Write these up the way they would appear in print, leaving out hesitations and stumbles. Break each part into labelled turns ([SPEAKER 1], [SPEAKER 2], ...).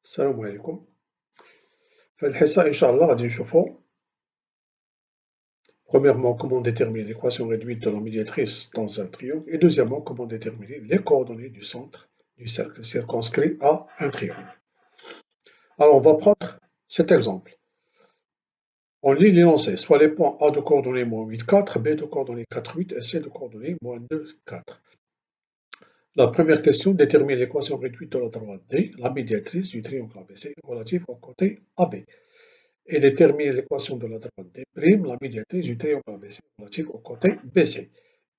[SPEAKER 1] السلام عليكم. في الحصة إن شاء الله غادي نشوفو premièrement comment déterminer l'équation réduite de la médiatrice dans un triangle et deuxièmement comment déterminer les coordonnées du centre du cercle circonscrit à un triangle. Alors on va prendre cet exemple. On lit l'énoncé, soit les points A de coordonnées -8, 4, B de coordonnées 4, 8 et C de coordonnées -2, 4. La première question détermine l'équation réduite de la droite D, la médiatrice du triangle ABC relative au côté AB. Et détermine l'équation de la droite D', la médiatrice du triangle ABC relative au côté BC.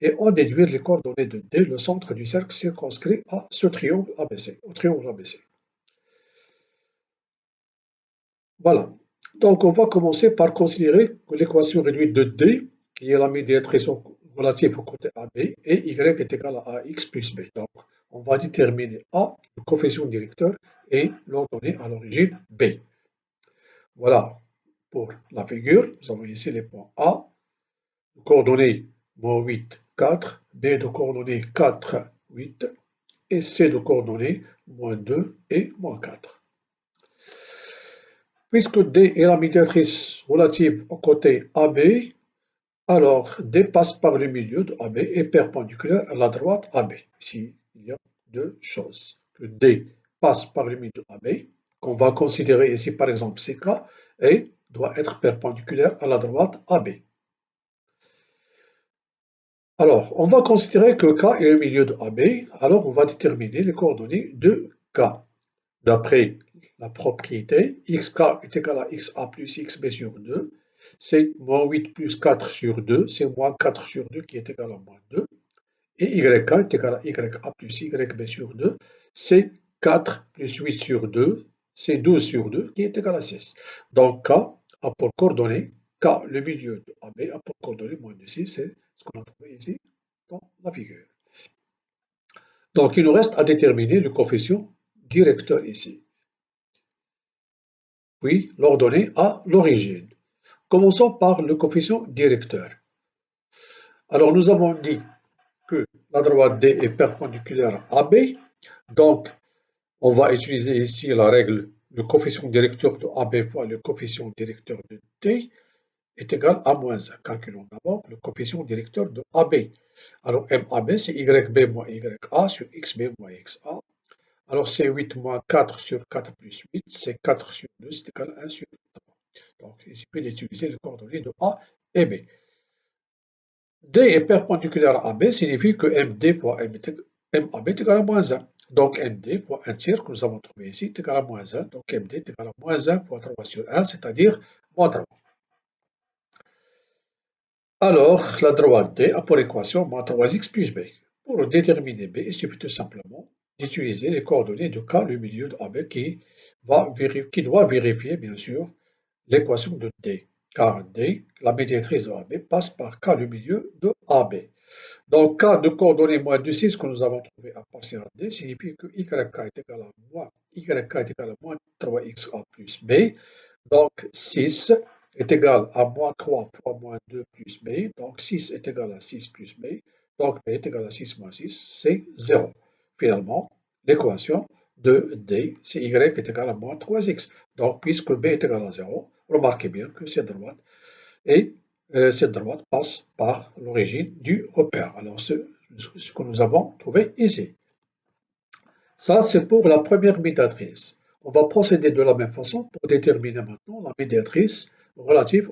[SPEAKER 1] Et en déduire les coordonnées de D, le centre du cercle circonscrit à ce triangle ABC, au triangle ABC. Voilà. Donc on va commencer par considérer que l'équation réduite de D, qui est la médiatrice relative au côté AB, et Y est égal à AX plus B. Donc on va déterminer A, le coefficient directeur, et l'ordonnée à l'origine B. Voilà pour la figure. Nous avons ici les points A, de coordonnées -8, 4, B de coordonnées 4, 8 et C de coordonnées -2 et -4. Puisque D est la médiatrice relative au côté AB, alors D passe par le milieu de AB et perpendiculaire à la droite AB. Ici, il y a deux choses. Que D passe par le milieu de AB, qu'on va considérer ici par exemple CK, et doit être perpendiculaire à la droite AB. Alors, on va considérer que K est le milieu de AB, alors on va déterminer les coordonnées de K. D'après la propriété, xk est égal à xa plus xb sur 2, c'est -8 plus 4 sur 2, c'est -4 sur 2 qui est égal à -2, et yk est égal à ya plus yb sur 2, c'est 4 plus 8 sur 2, c'est 12 sur 2 qui est égal à 6. Donc K a pour coordonnée, K, le milieu de AB, a pour coordonnée -6, c'est ce qu'on a trouvé ici dans la figure. Donc il nous reste à déterminer le coefficient directeur ici, puis l'ordonnée à l'origine. Commençons par le coefficient directeur. Alors nous avons dit que la droite D est perpendiculaire à AB, donc on va utiliser ici la règle, le coefficient directeur de AB fois le coefficient directeur de D est égal à -1. Calculons d'abord le coefficient directeur de AB. Alors MAB c'est YB moins YA sur XB moins XA. Alors c'est 8 moins 4 sur 4 plus 8, c'est 4 sur 2, c'est égal à 1 sur 3. Donc il suffit d'utiliser les coordonnées de A et B. D est perpendiculaire à AB signifie que MD fois MAB est égal à -1. Donc MD fois 1 tiers que nous avons trouvé ici est égal à -1. Donc MD est égal à -1 fois 3 sur 1, c'est-à-dire -3. Alors la droite D a pour équation -3x plus B. Pour déterminer B, il suffit tout simplement d'utiliser les coordonnées de K, le milieu de AB, qui doit vérifier bien sûr l'équation de D. Car D, la médiatrice de AB, passe par K, le milieu de AB. Donc, K de coordonnées -6 que nous avons trouvé à partir de D signifie que YK est égal à -3XA plus B. Donc, 6 est égal à -3 fois -2 plus B. Donc, 6 est égal à 6 plus B. Donc, B est égal à 6 moins 6, c'est 0. Finalement, l'équation de D, c'est Y est égal à -3X. Donc, puisque B est égal à 0, remarquez bien que cette droite et cette droite passe par l'origine du repère. Alors, ce que nous avons trouvé ici. Ça, c'est pour la première médiatrice. On va procéder de la même façon pour déterminer maintenant la médiatrice relative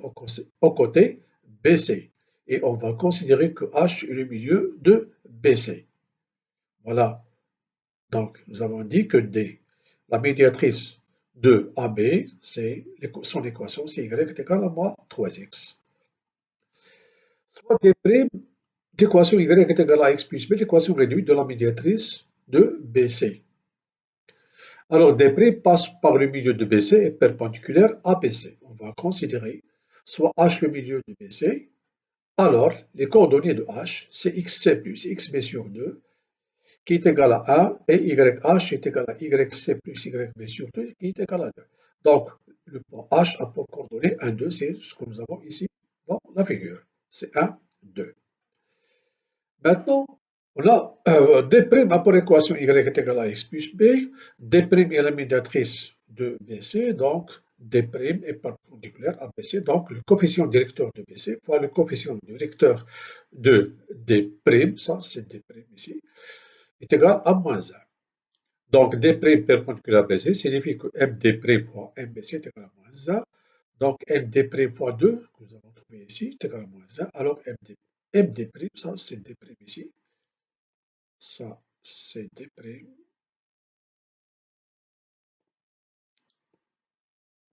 [SPEAKER 1] au côté BC. Et on va considérer que H est le milieu de BC. Voilà. Donc, nous avons dit que D, la médiatrice de AB, son équation, c'est Y est égal à moins 3X. Soit D' d'équation Y est égal à X plus B, l'équation réduite de la médiatrice de BC. Alors, D' passe par le milieu de BC et perpendiculaire à BC. On va considérer soit H le milieu de BC, alors les coordonnées de H, c'est XC plus XB sur 2, qui est égal à 1, et YH est égal à YC plus YB sur 2, qui est égal à 2. Donc, le point H a pour coordonnées 1, 2, c'est ce que nous avons ici dans la figure. C'est 1, 2. Maintenant, on a D' a pour équation Y est égal à X plus B. D' est la médiatrice de BC, donc D' est perpendiculaire à BC, donc le coefficient directeur de BC fois le coefficient directeur de D', ça c'est D' ici, est égal à moins 1. Donc D' perpendiculaire à BC signifie que MD' fois MBC est égal à moins 1. Donc MD' fois 2, que nous avons trouvé ici, est égal à moins 1. Alors MD', ça c'est D' ici, ça c'est D'.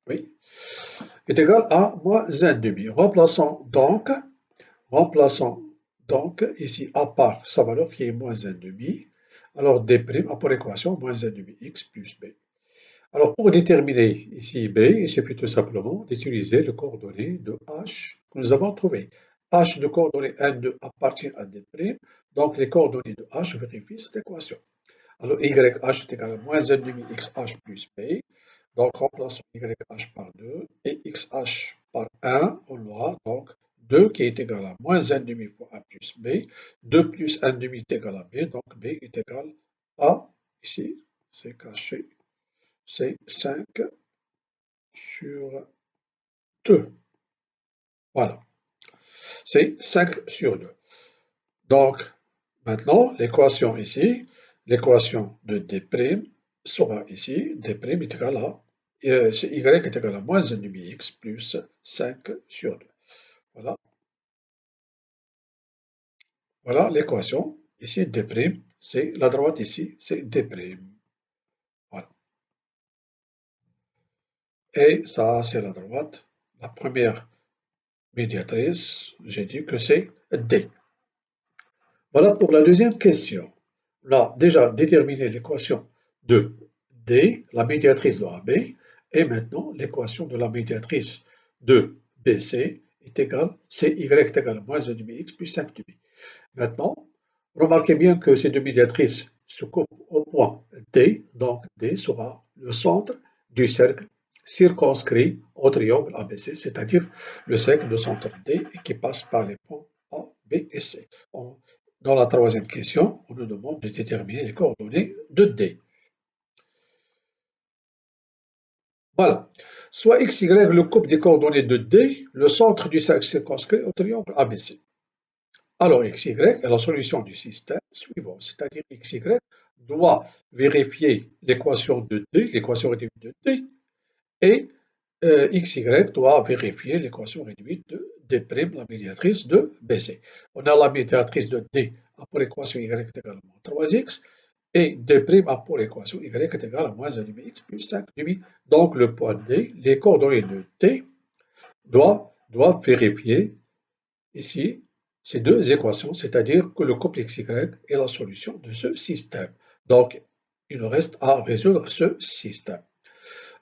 [SPEAKER 1] Oui, est égal à moins 1,5. Remplaçons donc ici A part sa valeur qui est moins 1,5. Alors D' a pour équation moins 1,5 x plus B. Alors pour déterminer ici B, il suffit tout simplement d'utiliser le coordonnées de H que nous avons trouvé. H de coordonnées 1, 2 appartient à D', donc les coordonnées de H vérifient cette équation. Alors YH est égal à moins 1,5 XH plus B. Donc remplaçons YH par 2 et XH par 1. On aura donc 2 qui est égal à moins 1,5 fois A plus B. 2 plus 1,5 est égal à B. Donc B est égal à, ici, c'est caché, c'est 5 sur 2. Voilà, c'est 5 sur 2. Donc maintenant, l'équation ici, l'équation de D' sera ici, D' est égal à, Y est égal à moins 1,5 x plus 5 sur 2. Voilà, voilà l'équation. Ici, D', c'est la droite ici, c'est D'. Voilà. Et ça, c'est la droite. La première médiatrice, j'ai dit que c'est D. Voilà pour la deuxième question. On a déjà déterminé l'équation de D, la médiatrice de AB, et maintenant l'équation de la médiatrice de BC est égale, CY est égal à moins 1,5x plus 5,5. Maintenant, remarquez bien que ces deux médiatrices se coupent au point D, donc D sera le centre du cercle circonscrit au triangle ABC, c'est-à-dire le cercle de centre D qui passe par les points A, B et C. Dans la troisième question, on nous demande de déterminer les coordonnées de D. Voilà. Soit x, y, le couple des coordonnées de D, le centre du cercle circonscrit au triangle ABC. Alors x, y est la solution du système suivant, c'est-à-dire x, y doit vérifier l'équation de D, l'équation réduite de D, et x, y doit vérifier l'équation réduite de D', la médiatrice de BC. On a la médiatrice de D a pour équation y est égal à 3x, et D' a pour équation y est égal à moins 1,5x plus 5,5. Donc le point D, les coordonnées de T doivent vérifier ici ces deux équations, c'est-à-dire que le couple XY est la solution de ce système. Donc il nous reste à résoudre ce système.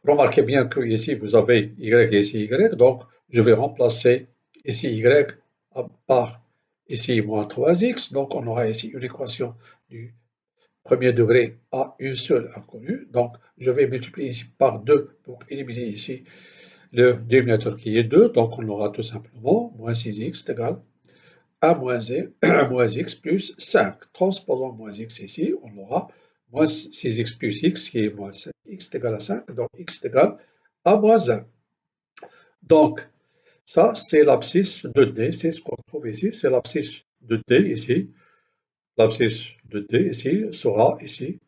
[SPEAKER 1] Remarquez bien que ici vous avez Y et ici Y, donc je vais remplacer ici Y par ici moins 3x, donc on aura ici une équation du premier degré à une seule inconnue. Donc, je vais multiplier ici par 2 pour éliminer ici le dénominateur qui est 2. Donc, on aura tout simplement moins 6x est égal à moins x plus 5. Transposons moins x ici, on aura moins 6x plus x qui est moins 5x est égal à 5. Donc, x est égal à moins 1. Donc, ça, c'est l'abscisse de D. C'est ce qu'on trouve ici. C'est l'abscisse de D ici. L'abscisse de D ici sera ici.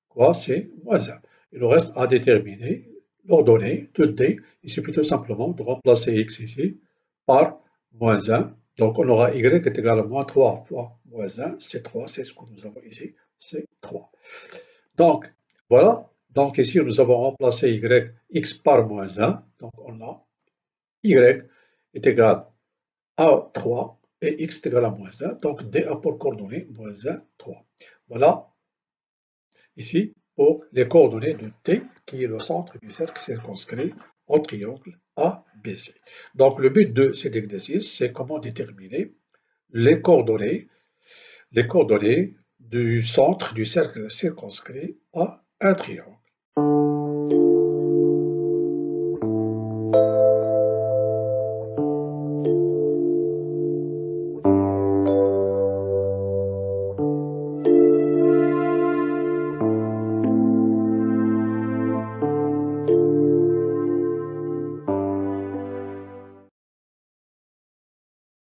[SPEAKER 1] Quoi, c'est moins 1. Il nous reste à déterminer l'ordonnée de D. Il suffit tout simplement de remplacer x ici par moins 1. Donc on aura y est égal à moins 3 fois moins 1, c'est 3, c'est ce que nous avons ici, c'est 3. Donc voilà, donc ici nous avons remplacé x par moins 1, donc on a y est égal à 3 et x est égal à moins 1, donc D a pour coordonnée moins 1, 3. Voilà ici pour les coordonnées de T, qui est le centre du cercle circonscrit au triangle ABC. Donc le but de cet exercice, c'est comment déterminer les coordonnées du centre du cercle circonscrit à un triangle.